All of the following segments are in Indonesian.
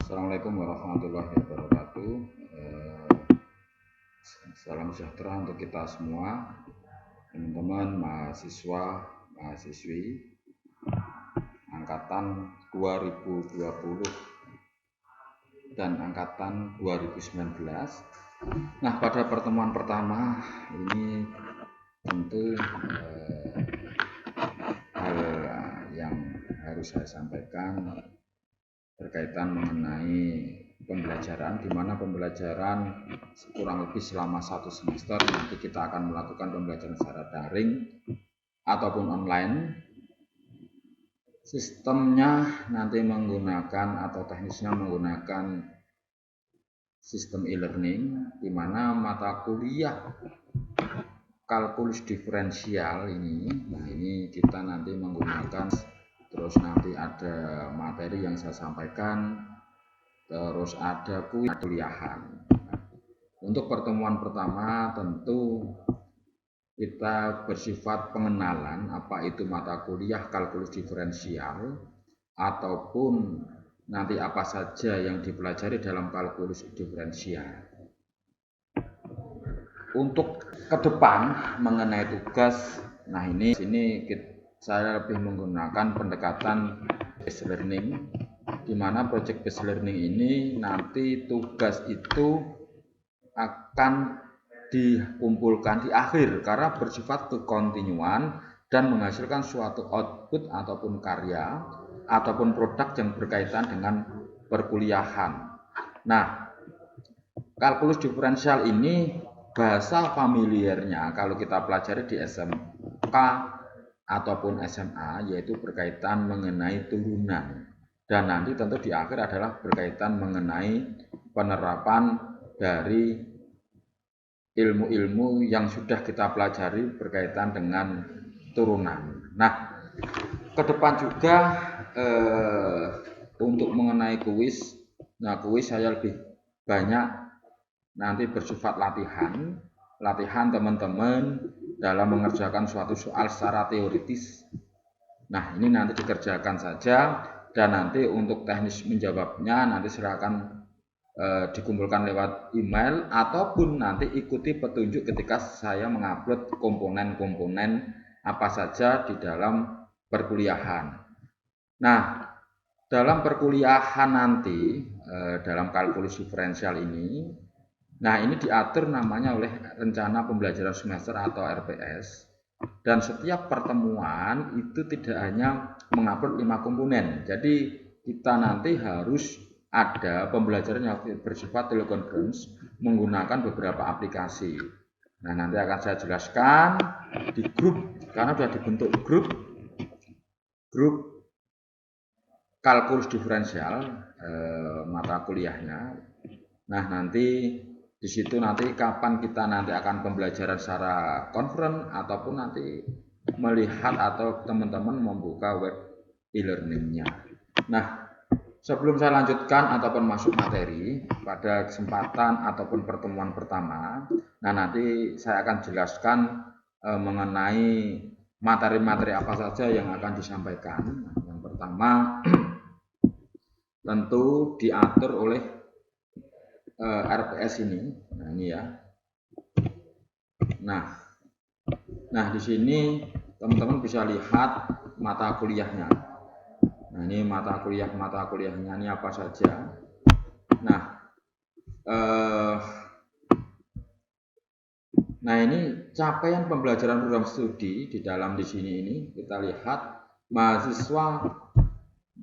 Assalamualaikum warahmatullahi wabarakatuh. Salam sejahtera untuk kita semua, teman-teman mahasiswa, mahasiswi angkatan 2020 dan angkatan 2019. Nah, pada pertemuan pertama ini tentu hal yang harus saya sampaikan berkaitan mengenai pembelajaran, di mana pembelajaran kurang lebih selama 1 semester nanti kita akan melakukan pembelajaran secara daring ataupun online. Sistemnya nanti menggunakan atau teknisnya menggunakan sistem e-learning, di mana mata kuliah kalkulus diferensial ini kita nanti menggunakan, terus nanti ada materi yang saya sampaikan, terus ada kuliahan. Untuk pertemuan pertama tentu kita bersifat pengenalan apa itu mata kuliah kalkulus diferensial, ataupun nanti apa saja yang dipelajari dalam kalkulus diferensial. Untuk ke depan mengenai tugas, nah ini saya lebih menggunakan pendekatan based learning, di mana project based learning ini nanti tugas itu akan dikumpulkan di akhir karena bersifat kekontinuan dan menghasilkan suatu output ataupun karya ataupun produk yang berkaitan dengan perkuliahan. Nah, kalkulus diferensial ini bahasa familiarnya kalau kita pelajari di SMK ataupun SMA yaitu berkaitan mengenai turunan, dan nanti tentu di akhir adalah berkaitan mengenai penerapan dari ilmu-ilmu yang sudah kita pelajari berkaitan dengan turunan. Nah, ke depan juga untuk mengenai kuis, nah kuis saya lebih banyak nanti bersifat latihan teman-teman dalam mengerjakan suatu soal secara teoritis. Nah, ini nanti dikerjakan saja, dan nanti untuk teknis menjawabnya nanti silakan dikumpulkan lewat email ataupun nanti ikuti petunjuk ketika saya mengupload komponen-komponen apa saja di dalam perkuliahan. Nah, dalam perkuliahan nanti dalam kalkulus diferensial ini, nah ini diatur namanya oleh rencana pembelajaran semester atau RPS, dan setiap pertemuan itu tidak hanya mengupload 5 komponen, jadi kita nanti harus ada pembelajaran yang bersifat teleconference menggunakan beberapa aplikasi. Nah, nanti akan saya jelaskan di grup, karena sudah dibentuk grup kalkulus diferensial mata kuliahnya. Nah, nanti di situ nanti kapan kita nanti akan pembelajaran secara konferen ataupun nanti melihat atau teman-teman membuka web e-learningnya. Nah, sebelum saya lanjutkan ataupun masuk materi pada kesempatan ataupun pertemuan pertama, nah nanti saya akan jelaskan mengenai materi-materi apa saja yang akan disampaikan. Nah, yang pertama tentu diatur oleh RPS ini. Nah, ini ya. Nah, di sini teman-teman bisa lihat mata kuliahnya. Nah, ini mata kuliahnya ini apa saja. Nah, ini capaian pembelajaran program studi di dalam di sini ini kita lihat mahasiswa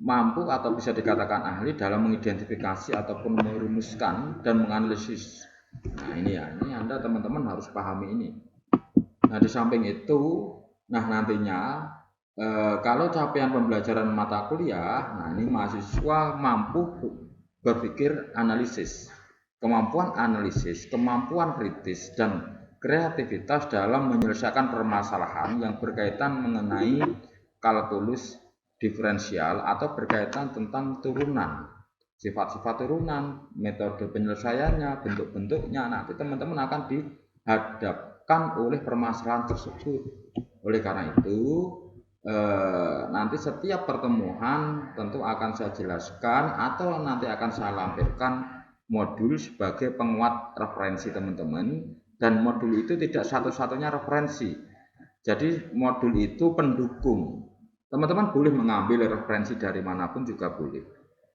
mampu atau bisa dikatakan ahli dalam mengidentifikasi ataupun merumuskan dan menganalisis. Nah, ini ya, ini Anda teman-teman harus pahami ini. Nah, di samping itu, nah nantinya kalau capaian pembelajaran mata kuliah, nah ini mahasiswa mampu berpikir analisis, kemampuan kritis dan kreativitas dalam menyelesaikan permasalahan yang berkaitan mengenai kalkulus diferensial atau berkaitan tentang turunan, sifat-sifat turunan, metode penyelesaiannya, bentuk-bentuknya. Nanti teman-teman akan dihadapkan oleh permasalahan tersebut. Oleh karena itu, nanti setiap pertemuan tentu akan saya jelaskan atau nanti akan saya lampirkan modul sebagai penguat referensi teman-teman, dan modul itu tidak satu-satunya referensi. Jadi modul itu pendukung. Teman-teman boleh mengambil referensi dari manapun juga boleh.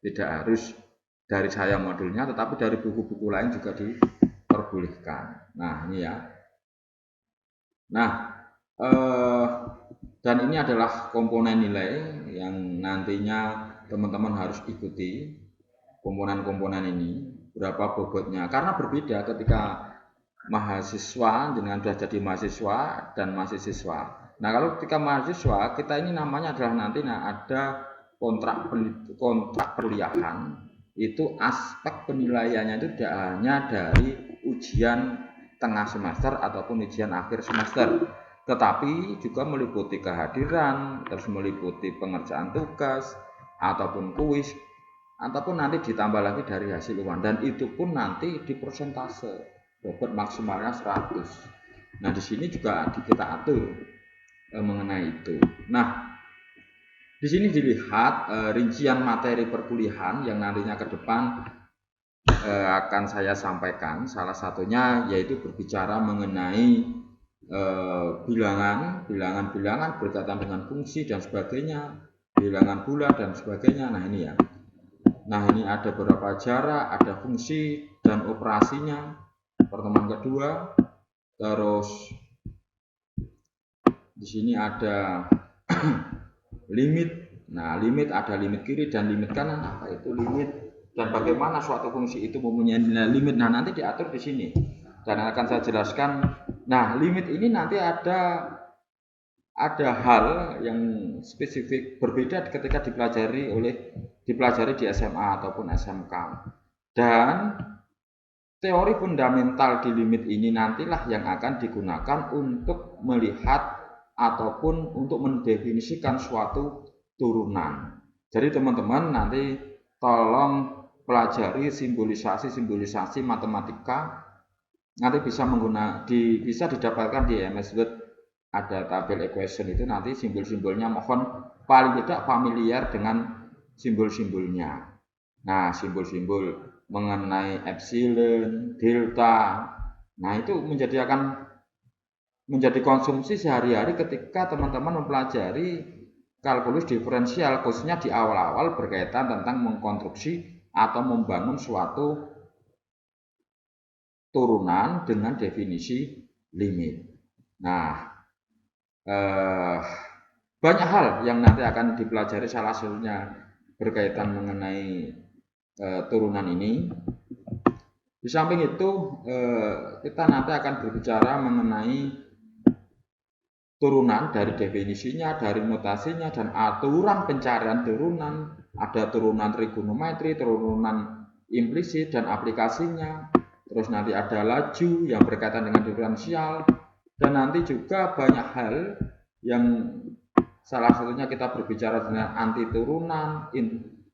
Tidak harus dari saya modulnya, tetapi dari buku-buku lain juga diperbolehkan. Nah, ini ya. Nah, dan ini adalah komponen nilai yang nantinya teman-teman harus ikuti komponen-komponen ini, berapa bobotnya, karena berbeda ketika mahasiswa dengan sudah jadi mahasiswa dan mahasiswa. Nah, kalau ketika mahasiswa kita ini namanya adalah nanti ada kontrak perkuliahan, itu aspek penilaiannya itu tidak hanya dari ujian tengah semester ataupun ujian akhir semester, tetapi juga meliputi kehadiran, terus meliputi pengerjaan tugas ataupun kuis, ataupun nanti ditambah lagi dari hasil UAN, dan itu pun nanti di persentase, bobot maksimalnya 100. Nah, di sini juga kita atur mengenai itu. Nah, di sini dilihat rincian materi perkuliahan yang nantinya ke depan akan saya sampaikan. Salah satunya yaitu berbicara mengenai bilangan berkaitan dengan fungsi dan sebagainya, bilangan bulat dan sebagainya. Nah, ini ya. Nah, ini ada beberapa jarak, ada fungsi dan operasinya, pertemuan kedua. Terus di sini ada limit. Nah, limit ada limit kiri dan limit kanan. Apa itu limit dan bagaimana suatu fungsi itu mempunyai nilai limit? Nah, nanti diatur di sini dan akan saya jelaskan. Nah, limit ini nanti ada hal yang spesifik berbeda ketika dipelajari di SMA ataupun SMK. Dan teori fundamental di limit ini nantilah yang akan digunakan untuk melihat ataupun untuk mendefinisikan suatu turunan. Jadi teman-teman nanti tolong pelajari simbolisasi matematika. Nanti bisa didapatkan di MS Word, ada tabel equation itu, nanti simbol-simbolnya mohon paling tidak familiar dengan simbol-simbolnya. Nah, simbol-simbol mengenai epsilon, delta, nah itu menjadi konsumsi sehari-hari ketika teman-teman mempelajari kalkulus diferensial, khususnya di awal-awal berkaitan tentang mengkonstruksi atau membangun suatu turunan dengan definisi limit. Nah, banyak hal yang nanti akan dipelajari, salah satunya berkaitan mengenai turunan ini. Di samping itu kita nanti akan berbicara mengenai turunan dari definisinya, dari notasinya, dan aturan pencarian turunan. Ada turunan trigonometri, turunan implisit, dan aplikasinya. Terus nanti ada laju yang berkaitan dengan diferensial, dan nanti juga banyak hal yang salah satunya kita berbicara dengan anti turunan.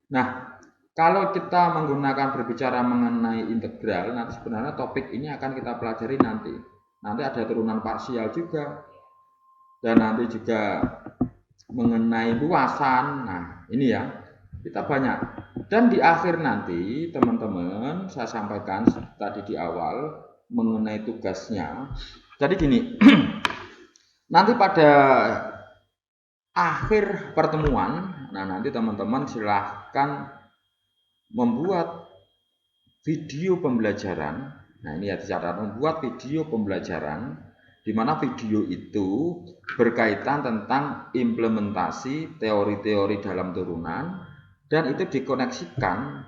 Nah, kalau kita menggunakan berbicara mengenai integral, nanti sebenarnya topik ini akan kita pelajari nanti. Nanti ada turunan parsial juga, dan nanti juga mengenai luasan. Nah, ini ya, kita banyak. Dan di akhir nanti teman-teman saya sampaikan tadi di awal mengenai tugasnya. Jadi gini, nanti pada akhir pertemuan, nah nanti teman-teman silahkan membuat video pembelajaran. Nah, ini ya dicatat, membuat video pembelajaran di mana video itu berkaitan tentang implementasi teori-teori dalam turunan, dan itu dikoneksikan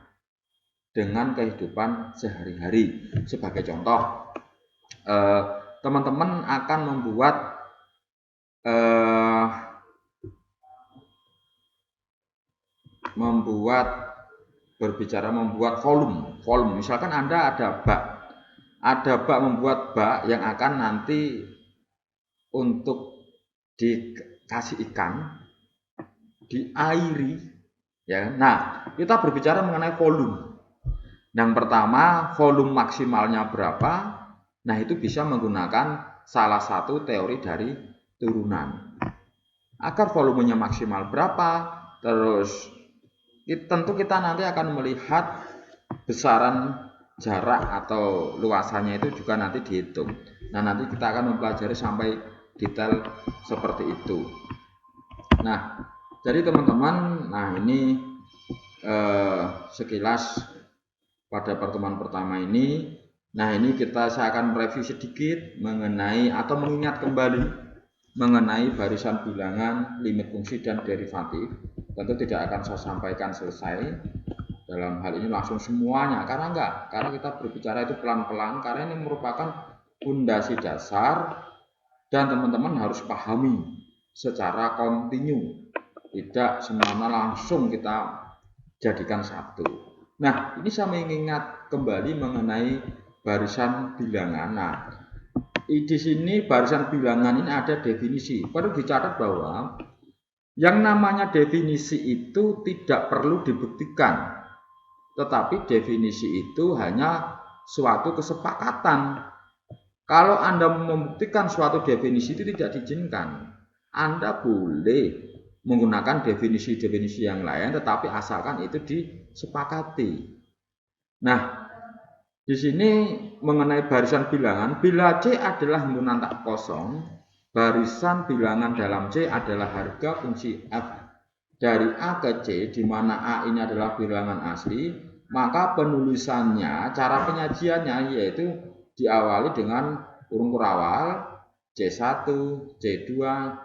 dengan kehidupan sehari-hari. Sebagai contoh, teman-teman akan membuat volume. Misalkan Anda ada bak membuat bak yang akan nanti untuk dikasih ikan, diairi. Ya, nah kita berbicara mengenai volume. Yang pertama, volume maksimalnya berapa? Nah, itu bisa menggunakan salah satu teori dari turunan. Akar volumenya maksimal berapa, terus tentu kita nanti akan melihat besaran jarak atau luasannya itu juga nanti dihitung. Nah, nanti kita akan mempelajari sampai detail seperti itu. Nah, jadi teman-teman, nah ini sekilas pada pertemuan pertama ini. Nah, ini saya akan mereview sedikit mengenai atau mengingat kembali mengenai barisan bilangan, limit fungsi, dan derivatif. Tentu tidak akan saya sampaikan selesai dalam hal ini langsung semuanya, karena kita berbicara itu pelan-pelan, karena ini merupakan fondasi dasar dan teman-teman harus pahami secara kontinu, tidak semuanya langsung kita jadikan satu. Nah, ini saya mengingat kembali mengenai barisan bilangan. Nah, di sini barisan bilangan ini ada definisi. Perlu dicatat bahwa yang namanya definisi itu tidak perlu dibuktikan, tetapi definisi itu hanya suatu kesepakatan. Kalau Anda membuktikan suatu definisi itu tidak diizinkan. Anda boleh menggunakan definisi-definisi yang lain, tetapi asalkan itu disepakati. Nah, di sini mengenai barisan bilangan, bila C adalah himpunan tak kosong, barisan bilangan dalam C adalah harga fungsi F dari A ke C, di mana A ini adalah bilangan asli, maka penulisannya, cara penyajiannya yaitu diawali dengan kurung kurawal C1, C2,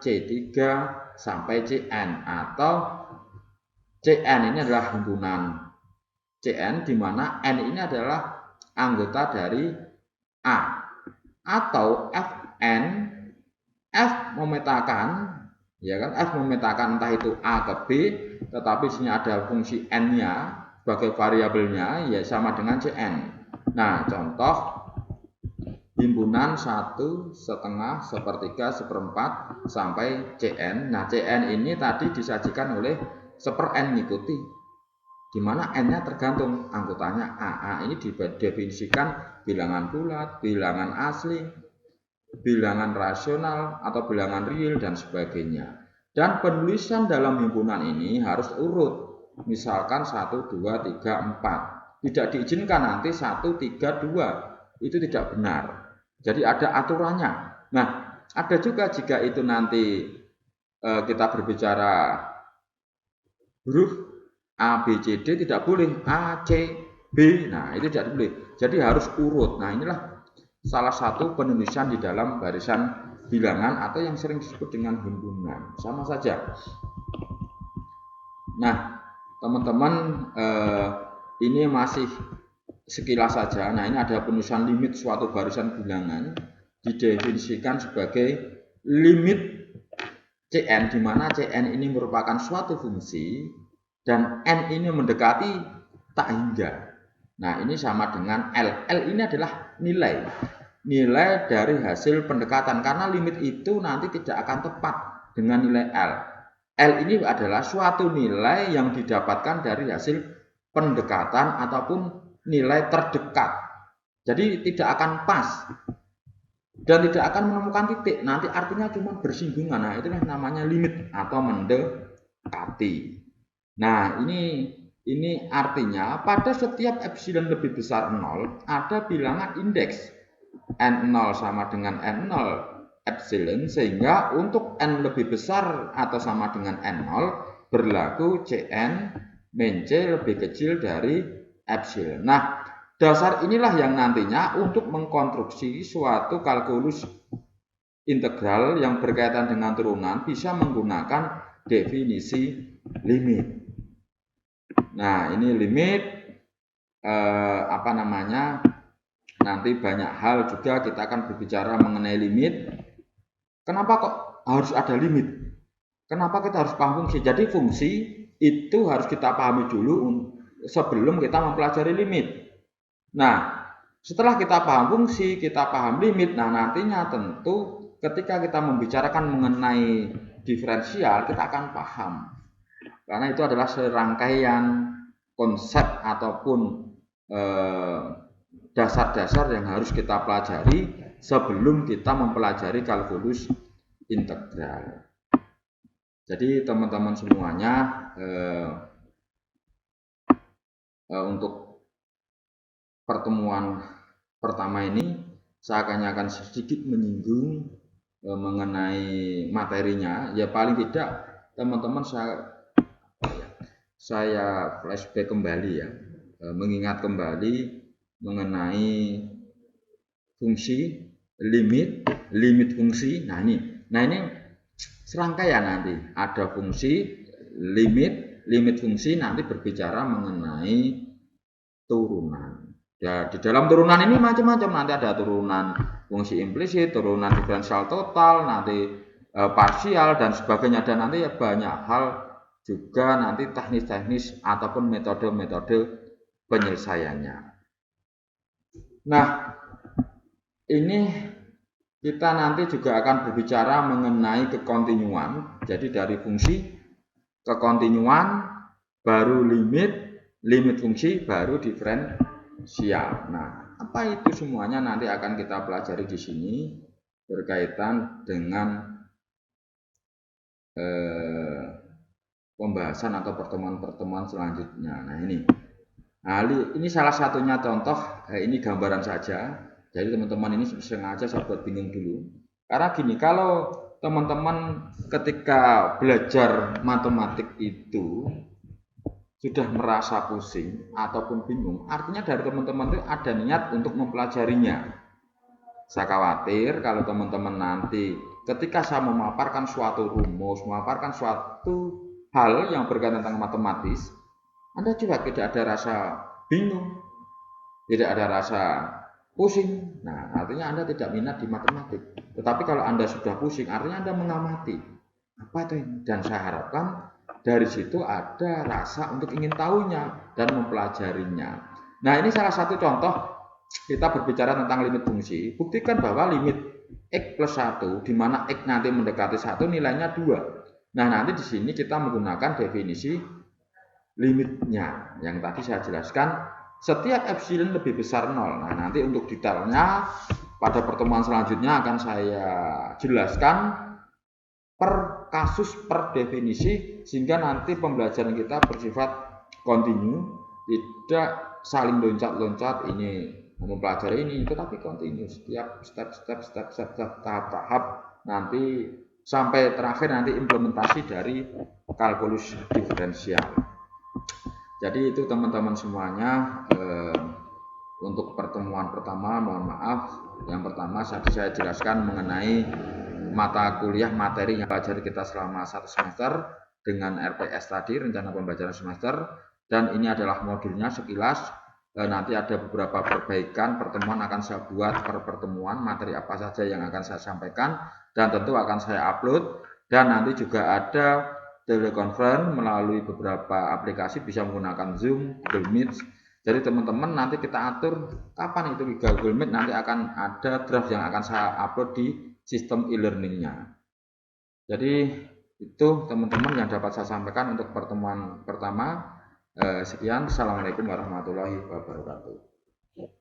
C3, sampai Cn, atau Cn ini adalah himpunan Cn, di mana N ini adalah anggota dari A, atau Fn, F memetakan, ya kan, F memetakan entah itu A ke B, tetapi sini ada fungsi N-nya sebagai variabelnya, ya sama dengan Cn. Nah, contoh himpunan 1, setengah, sepertiga, seperempat, sampai Cn. Nah, Cn ini tadi disajikan oleh seper N ngikuti, di mana N-nya tergantung anggotanya A. Ini didefinisikan bilangan bulat, bilangan asli, bilangan rasional, atau bilangan real, dan sebagainya. Dan penulisan dalam himpunan ini harus urut. Misalkan 1, 2, 3, 4. Tidak diizinkan nanti 1, 3, 2. Itu tidak benar. Jadi ada aturannya. Nah, ada juga jika itu nanti kita berbicara huruf A, B, C, D, tidak boleh A, C, B. Nah, itu tidak boleh. Jadi harus urut. Nah, inilah salah satu penulisan di dalam barisan bilangan atau yang sering disebut dengan himpunan. Sama saja. Nah, teman-teman, ini masih sekilas saja. Nah, ini ada penulisan limit suatu barisan bilangan didefinisikan sebagai limit Cn, di mana Cn ini merupakan suatu fungsi dan N ini mendekati tak hingga. Nah, ini sama dengan L. L ini adalah nilai dari hasil pendekatan, karena limit itu nanti tidak akan tepat dengan nilai L. L ini adalah suatu nilai yang didapatkan dari hasil pendekatan ataupun nilai terdekat. Jadi tidak akan pas dan tidak akan menemukan titik. Nanti artinya cuma bersinggungan. Nah, itulah namanya limit atau mendekati. Nah, ini artinya pada setiap epsilon lebih besar 0 ada bilangan indeks N0 sama dengan N0 epsilon, sehingga untuk N lebih besar atau sama dengan N0 berlaku Cn min C lebih kecil dari epsilon. Nah, dasar inilah yang nantinya untuk mengkonstruksi suatu kalkulus integral yang berkaitan dengan turunan bisa menggunakan definisi limit. Nah, ini limit nanti banyak hal juga kita akan berbicara mengenai limit. Kenapa kok harus ada limit? Kenapa kita harus paham fungsi? Jadi fungsi itu harus kita pahami dulu sebelum kita mempelajari limit. Nah, setelah kita paham fungsi, kita paham limit, nah nantinya tentu ketika kita membicarakan mengenai diferensial, kita akan paham. Karena itu adalah serangkaian konsep ataupun dasar-dasar yang harus kita pelajari sebelum kita mempelajari kalkulus integral. Jadi teman-teman semuanya untuk pertemuan pertama ini saya akan sedikit menyinggung mengenai materinya. Ya paling tidak teman-teman saya flashback kembali ya, mengingat kembali mengenai fungsi, limit fungsi. Nah ini serangkaian nanti ada fungsi, limit fungsi, nanti berbicara mengenai turunan. Ya, di dalam turunan ini macam-macam, nanti ada turunan fungsi implisit, turunan diferensial total, nanti parsial dan sebagainya, dan nanti banyak hal juga nanti teknis-teknis ataupun metode-metode penyelesaiannya. Nah, ini kita nanti juga akan berbicara mengenai kekontinuan. Jadi dari fungsi kekontinuan, baru limit fungsi, baru diferensial. Nah, apa itu semuanya nanti akan kita pelajari di sini berkaitan dengan pembahasan atau pertemuan-pertemuan selanjutnya. Nah, ini salah satunya contoh, ini gambaran saja. Jadi teman-teman ini sengaja saya buat bingung dulu. Karena gini, kalau teman-teman ketika belajar matematik itu sudah merasa pusing ataupun bingung, artinya dari teman-teman itu ada niat untuk mempelajarinya. Saya khawatir kalau teman-teman nanti ketika saya memaparkan suatu rumus, memaparkan suatu hal yang berkaitan tentang matematis, Anda juga tidak ada rasa bingung, tidak ada rasa pusing. Nah, artinya Anda tidak minat di matematik. Tetapi kalau Anda sudah pusing, artinya Anda mengamati apa itu ini. Dan saya harapkan dari situ ada rasa untuk ingin tahunya dan mempelajarinya. Nah, ini salah satu contoh kita berbicara tentang limit fungsi. Buktikan bahwa limit x plus 1, di mana x nanti mendekati 1, nilainya 2. Nah, nanti di sini kita menggunakan definisi limitnya yang tadi saya jelaskan, setiap epsilon lebih besar 0. Nah, nanti untuk detailnya pada pertemuan selanjutnya akan saya jelaskan per kasus, per definisi, sehingga nanti pembelajaran kita bersifat kontinu, tidak saling loncat-loncat ini mempelajari ini, tetapi kontinu, setiap step tahap-tahap nanti sampai terakhir nanti implementasi dari kalkulus diferensial. Jadi itu teman-teman semuanya, untuk pertemuan pertama mohon maaf, yang pertama saya jelaskan mengenai mata kuliah materi yang pelajari kita selama 1 semester dengan RPS tadi, rencana pembelajaran semester, dan ini adalah modulnya sekilas. Nanti ada beberapa perbaikan pertemuan akan saya buat per pertemuan, materi apa saja yang akan saya sampaikan dan tentu akan saya upload, dan nanti juga ada telekonferensi melalui beberapa aplikasi, bisa menggunakan Zoom, Google Meet. Jadi teman-teman nanti kita atur kapan itu Google Meet, nanti akan ada draft yang akan saya upload di sistem e-learningnya. Jadi itu teman-teman yang dapat saya sampaikan untuk pertemuan pertama. Sekian, assalamualaikum warahmatullahi wabarakatuh.